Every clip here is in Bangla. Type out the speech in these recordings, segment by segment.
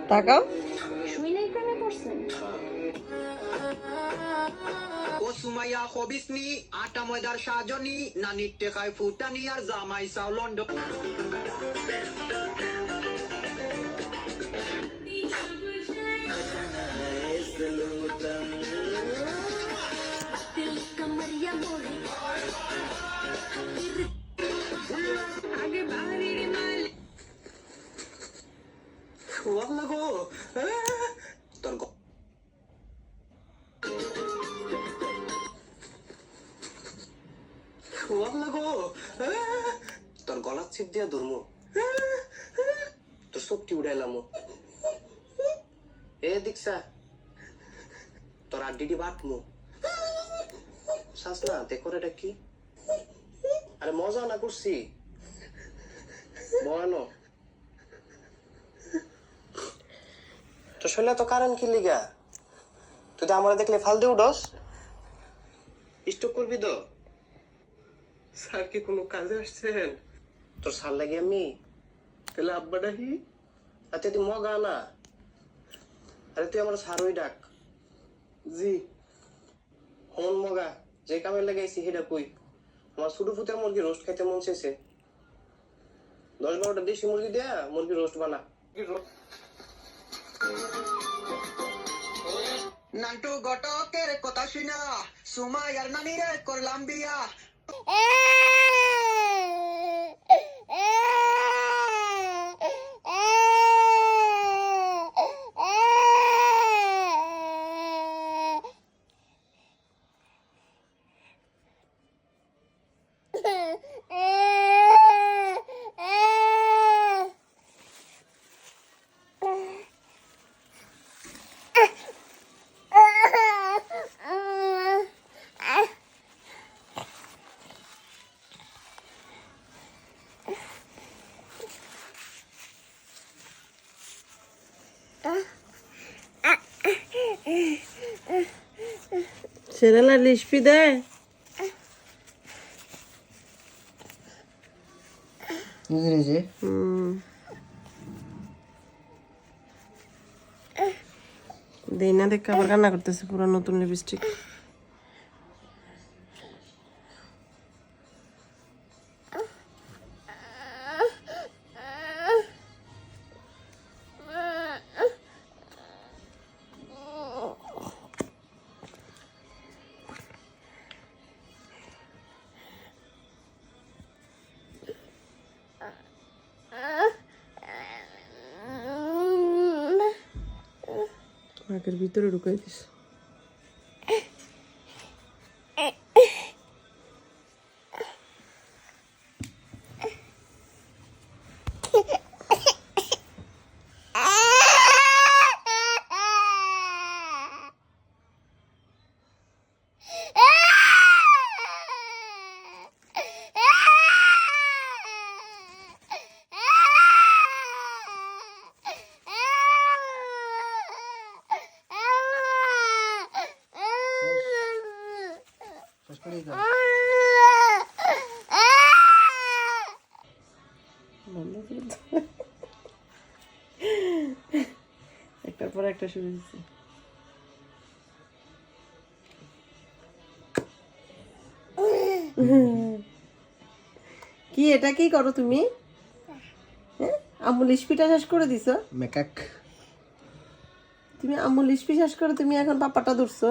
তাকাও। শুইলেই প্রেমে পড়ছেন? ও সুমাইয়া খবিসনি আটা ময়দার সাজনি না নিত্যে খায় ফুটানি আর জামাই চাও লন্ডন। ওয়াল্লাহ গো তোর ওয়াল্লাহ গো তোর গলা ছিপ দিয়া ধরমু, তোর সবটি উড়াইলাম। এ দীক্ষা তোর আড্ডিটি বাটমু শাস না দেখো এটা কি? আরে মজা না করছি বয়ানো। তো শৈলা তো কারণ কি লিগা? তুই তো আমার দেখলে ফাল দিয়ে উঠস, স্টক করবি তো। স্যার কি কোনো কাজে আসছেন? তোর সার লাগে আমি তাহলে আব্বা ডাকি। আচ্ছা তুই মগা না, আরে তুই আমার সারই ডাক। জি হন মগা, যে কামে লাগাইছি সেটা কই। আমার ছোট ফুটের মুরগি রোস্ট খাইতে মন চেয়েছে, 10-12টা দেশি মুরগি দেয়া মুরগি রোস্ট বানা। নান্টু ঘটকের কথা শুনা সুমাইয়ার নানিরে করলাম বিয়া। সেরেলা লিসপি দে। দেই না দেখ আবার কান্না করতেছে, পুরো নতুন লিপস্টিক। নাকের ভিতরে ঢুকাই দিস। একটার পর একটা শুরু হয়েছে। কি এটা কি করো তুমি? আম্মু লিসপিটা শেষ করে দিছো। মেকাক তুমি আম্মু লিসপি শেষ করে তুমি এখন পাপাটা ধরছো।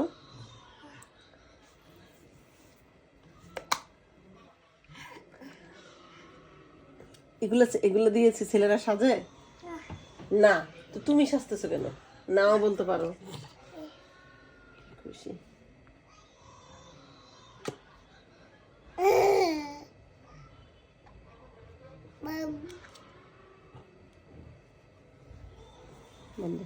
এগুলো এগুলো দিয়েছে ছেলেরা সাজে না, তো তুমি সাজতেছো কেন? নাও বলতে পারো। খুশি বন্ধ।